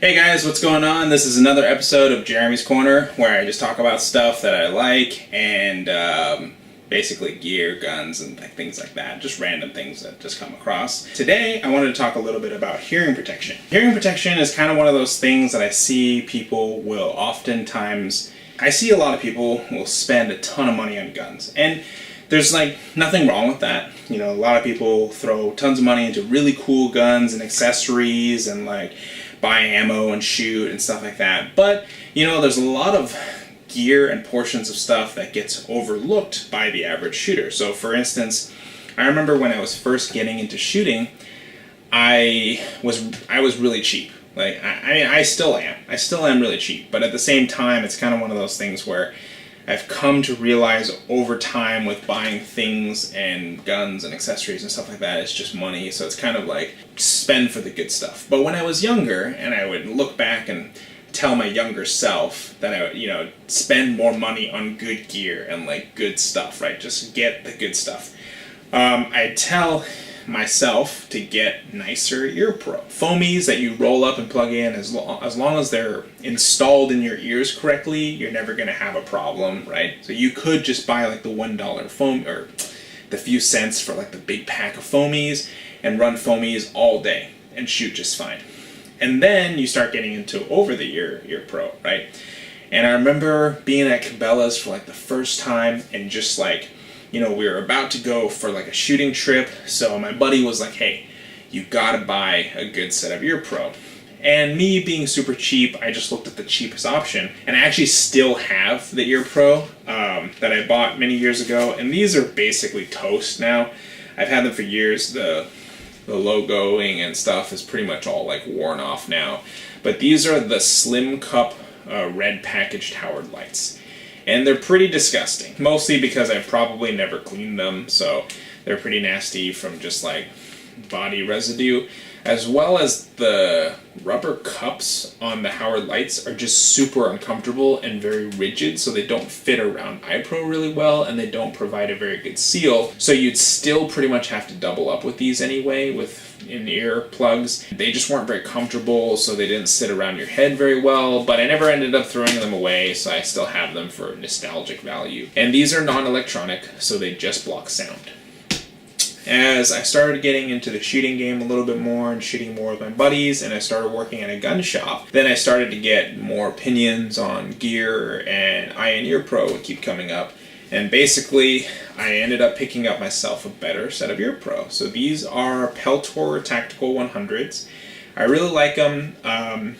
Hey guys, what's going on? This is another episode of Jeremy's Corner where I just talk about stuff that I like and basically gear, guns, and things like that. Just random things that just come across. Today, I wanted to talk a little bit about hearing protection. Hearing protection is kind of one of those things that I see people will oftentimes... I see a lot of people will spend a ton of money on guns. And there's nothing wrong with that. You know, a lot of people throw tons of money into really cool guns and accessories and buy ammo and shoot and stuff like that. But, you know, there's a lot of gear and portions of stuff that gets overlooked by the average shooter. So, for instance, I remember when I was first getting into shooting, I was really cheap. I still am. I still am really cheap. But at the same time, it's kind of one of those things where I've come to realize over time with buying things and guns and accessories and stuff like that, it's just money. So it's kind of like spend for the good stuff. But when I was younger and I would look back and tell my younger self that I would, spend more money on good gear and good stuff, right? Just get the good stuff. I'd tell myself to get nicer ear pro foamies that you roll up and plug in. As long as they're installed in your ears correctly, you're never going to have a problem, right? So you could just buy the $1 foam or the few cents for the big pack of foamies and run foamies all day and shoot just fine. And then you start getting into over the ear pro, right? And I remember being at Cabela's for the first time and just we were about to go for a shooting trip, so my buddy was like, hey, you gotta buy a good set of ear pro. And me being super cheap, I just looked at the cheapest option, and I actually still have the ear pro that I bought many years ago, and these are basically toast now. I've had them for years. The logoing and stuff is pretty much all worn off now. But these are the Slim Cup red packaged Howard lights. And they're pretty disgusting, mostly because I've probably never cleaned them, so they're pretty nasty from just body residue, as well as the rubber cups on the Howard lights are just super uncomfortable and very rigid, so they don't fit around iPro really well, and they don't provide a very good seal, so you'd still pretty much have to double up with these anyway, with in-ear plugs. They just weren't very comfortable, so they didn't sit around your head very well, but I never ended up throwing them away, so I still have them for nostalgic value. And these are non-electronic, so they just block sound. As I started getting into the shooting game a little bit more and shooting more with my buddies, and I started working at a gun shop, then I started to get more opinions on gear, and Eye and Ear Pro would keep coming up. And basically, I ended up picking up myself a better set of ear pro. So these are Peltor Tactical 100s. I really like them. I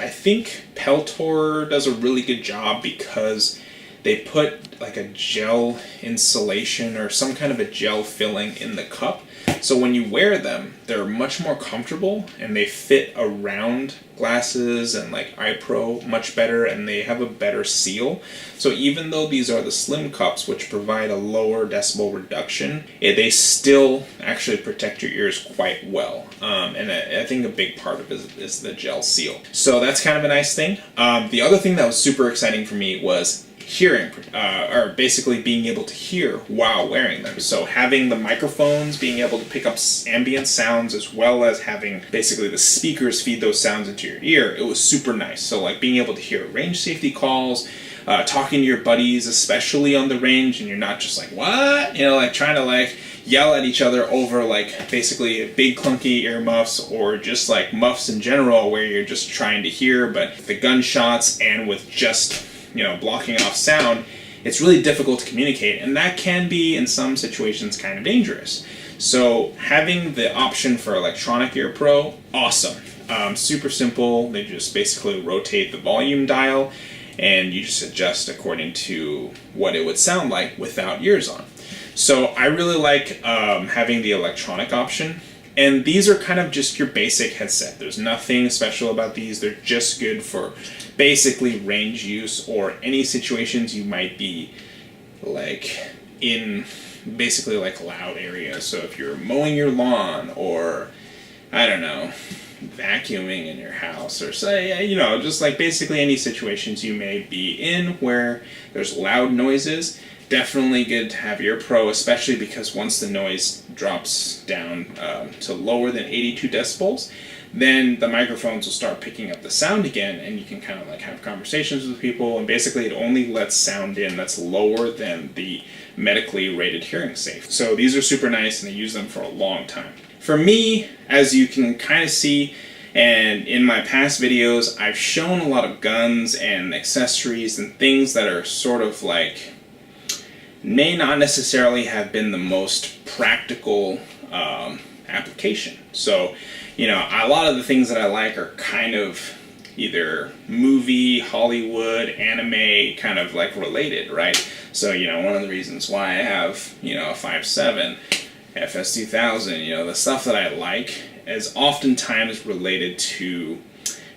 think Peltor does a really good job because they put a gel insulation or some kind of a gel filling in the cup. So when you wear them, they're much more comfortable and they fit around glasses and iPro much better, and they have a better seal. So even though these are the slim cups, which provide a lower decibel reduction, they still actually protect your ears quite well. And I think a big part of it is the gel seal. So that's kind of a nice thing. The other thing that was super exciting for me was hearing, or basically being able to hear while wearing them. So having the microphones, being able to pick up ambient sounds, as well as having basically the speakers feed those sounds into your ear, it was super nice. So being able to hear range safety calls, talking to your buddies, especially on the range, and you're not just what? Trying to yell at each other over basically big clunky earmuffs, or just muffs in general where you're just trying to hear, but the gunshots and with just blocking off sound, it's really difficult to communicate, and that can be, in some situations, kind of dangerous. So having the option for electronic ear pro, awesome. Super simple. They just basically rotate the volume dial, and you just adjust according to what it would sound like without ears on. So I really like having the electronic option. And these are kind of just your basic headset. There's nothing special about these. They're just good for basically range use or any situations you might be in basically loud areas. So if you're mowing your lawn, or I don't know, vacuuming in your house, or say, just basically any situations you may be in where there's loud noises, definitely good to have Ear Pro, especially because once the noise drops down to lower than 82 decibels, then the microphones will start picking up the sound again, and you can kind of like have conversations with people, and basically it only lets sound in that's lower than the medically rated hearing safe. So these are super nice, and I use them for a long time. For me, as you can kind of see, and in my past videos, I've shown a lot of guns and accessories and things that are sort of like, may not necessarily have been the most practical application. So, you know, a lot of the things that I like are kind of either movie, Hollywood, anime, kind of like related, right? So, you know, one of the reasons why I have, you know, a 5.7, FS2000, you know, the stuff that I like is oftentimes related to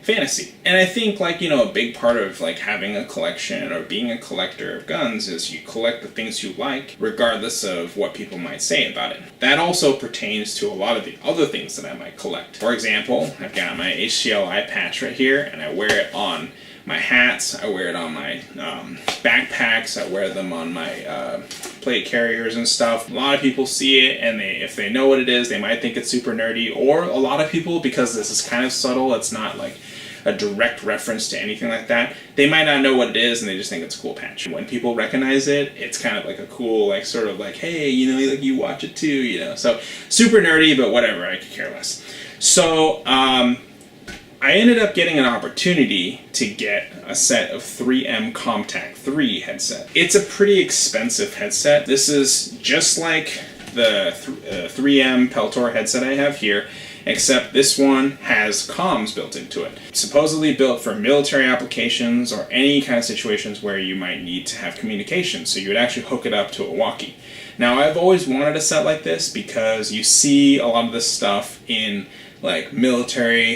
fantasy. And I think, like, you know, a big part of like having a collection or being a collector of guns is you collect the things you like regardless of what people might say about it. That also pertains to a lot of the other things that I might collect. For example, I've got my HCL eye patch right here, and I wear it on my hats, I wear it on my backpacks, I wear them on my plate carriers and stuff. A lot of people see it, and if they know what it is, they might think it's super nerdy, or a lot of people, because this is kind of subtle, it's not like a direct reference to anything like that, they might not know what it is, and they just think it's a cool patch. When people recognize it, it's kind of like a cool, like, sort of like, hey, you know, like, you watch it too, you know. So super nerdy, but whatever, I could care less. So I ended up getting an opportunity to get a set of 3M CommTac 3 headset. It's a pretty expensive headset. This is just like the 3M Peltor headset I have here, except this one has comms built into it. It's supposedly built for military applications or any kind of situations where you might need to have communication, so you would actually hook it up to a walkie. Now, I've always wanted a set like this because you see a lot of this stuff in like military,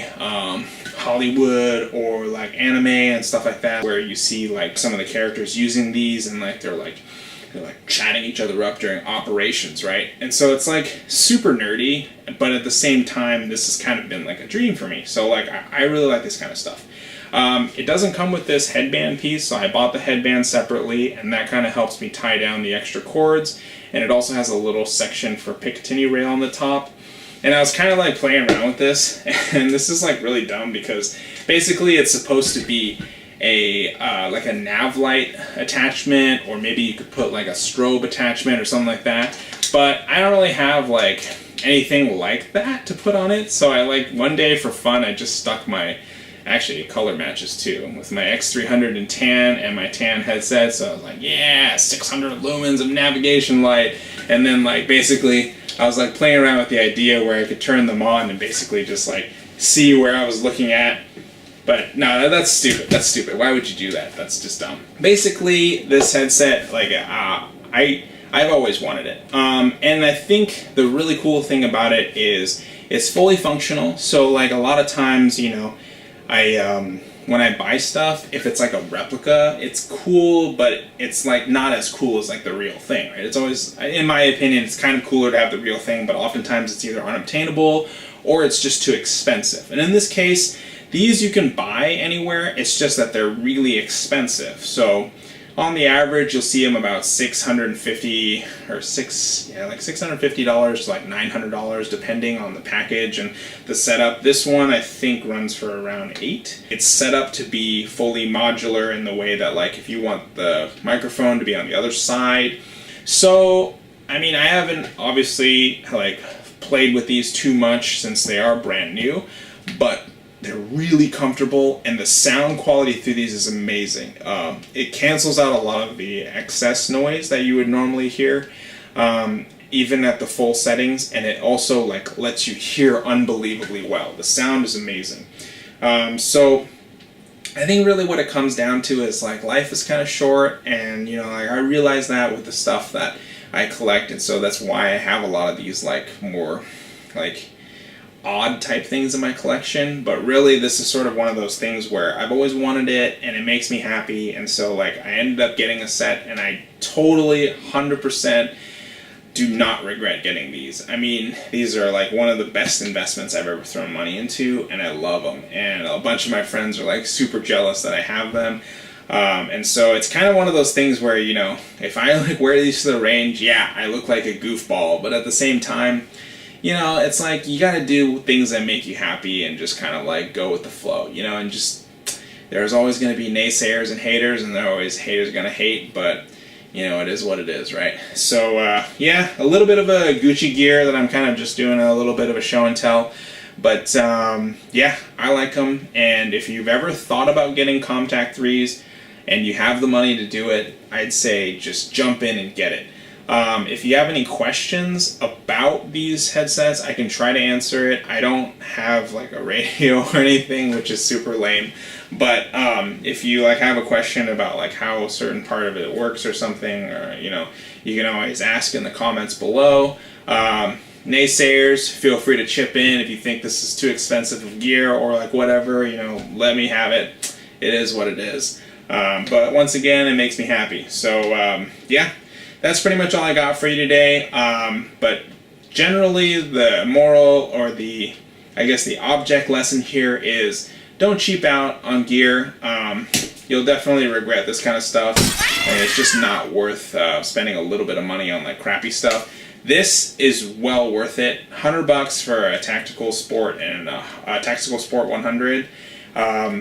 Hollywood, or like anime and stuff like that, where you see like some of the characters using these, and like they're like chatting each other up during operations, right? And so it's like super nerdy, but at the same time, this has kind of been like a dream for me. So like I really like this kind of stuff. It doesn't come with this headband piece, so I bought the headband separately, and that kind of helps me tie down the extra cords. And it also has a little section for Picatinny rail on the top. And I was kind of like playing around with this, and this is like really dumb because basically it's supposed to be a like a nav light attachment, or maybe you could put like a strobe attachment or something like that. But I don't really have like anything like that to put on it, so I like one day for fun I just stuck my, actually it color matches too, with my X300 in tan and my tan headset. So I was like, yeah, 600 lumens of navigation light, and then like basically I was like playing around with the idea where I could turn them on and basically just like see where I was looking at. But no, that's stupid. That's stupid. Why would you do that? That's just dumb. Basically, this headset, like I've always wanted it. And I think the really cool thing about it is it's fully functional. So like a lot of times, you know, when I buy stuff, if it's like a replica, it's cool, but it's like not as cool as like the real thing, right? It's always, in my opinion, it's kind of cooler to have the real thing, but oftentimes it's either unobtainable or it's just too expensive. And in this case, these you can buy anywhere, it's just that they're really expensive. So on the average, you'll see them about $650 or like $650 to like $900, depending on the package and the setup. This one I think runs for around $8. It's set up to be fully modular in the way that, like, if you want the microphone to be on the other side. So I mean, I haven't obviously like played with these too much since they are brand new, but they're really comfortable, and the sound quality through these is amazing. It cancels out a lot of the excess noise that you would normally hear, even at the full settings, and it also like lets you hear unbelievably well. The sound is amazing. So I think really what it comes down to is like life is kind of short, and you know, like I realize that with the stuff that I collect, and so that's why I have a lot of these like more like odd type things in my collection. But really this is sort of one of those things where I've always wanted it and it makes me happy, and so like I ended up getting a set, and I totally 100% do not regret getting these. I mean, these are like one of the best investments I've ever thrown money into, and I love them, and a bunch of my friends are like super jealous that I have them. And so it's kind of one of those things where, you know, if I like wear these to the range, yeah, I look like a goofball, but at the same time, you know, it's like you got to do things that make you happy and just kind of like go with the flow, you know, and just there's always going to be naysayers and haters, and there are always haters going to hate, but you know, it is what it is, right? So yeah, a little bit of a Gucci gear that I'm kind of just doing a little bit of a show and tell. But yeah, I like them, and if you've ever thought about getting Comtac 3s and you have the money to do it, I'd say just jump in and get it. If you have any questions about these headsets, I can try to answer it. I don't have like a radio or anything, which is super lame. But if you like have a question about like how a certain part of it works or something, or you know, you can always ask in the comments below. Naysayers, feel free to chip in if you think this is too expensive of gear or like whatever, you know, let me have it. It is what it is. But once again, it makes me happy. So yeah, that's pretty much all I got for you today. But generally, the moral or the, I guess the object lesson here is don't cheap out on gear. You'll definitely regret this kind of stuff, and it's just not worth spending a little bit of money on like crappy stuff. This is well worth it. $100 for a Tactical Sport and a Tactical Sport 100.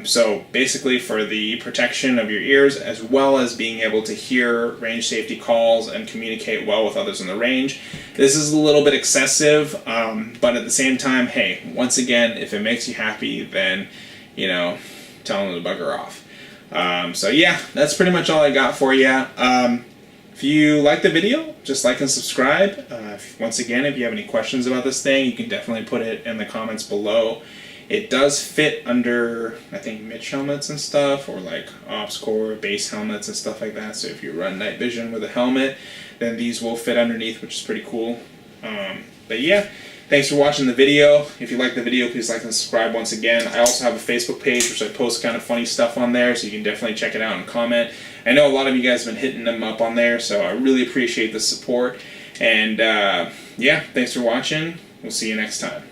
So basically for the protection of your ears, as well as being able to hear range safety calls and communicate well with others in the range. This is a little bit excessive, but at the same time, hey, once again, if it makes you happy, then, you know, tell them to bugger off. So yeah, that's pretty much all I got for you. If you like the video, just like and subscribe. Once again, if you have any questions about this thing, you can definitely put it in the comments below. It does fit under, I think, Mitch helmets and stuff, or like Ops Core base helmets and stuff like that. So if you run night vision with a helmet, then these will fit underneath, which is pretty cool. But yeah, thanks for watching the video. If you like the video, please like and subscribe once again. I also have a Facebook page, which I post kind of funny stuff on there, so you can definitely check it out and comment. I know a lot of you guys have been hitting them up on there, so I really appreciate the support. And yeah, thanks for watching. We'll see you next time.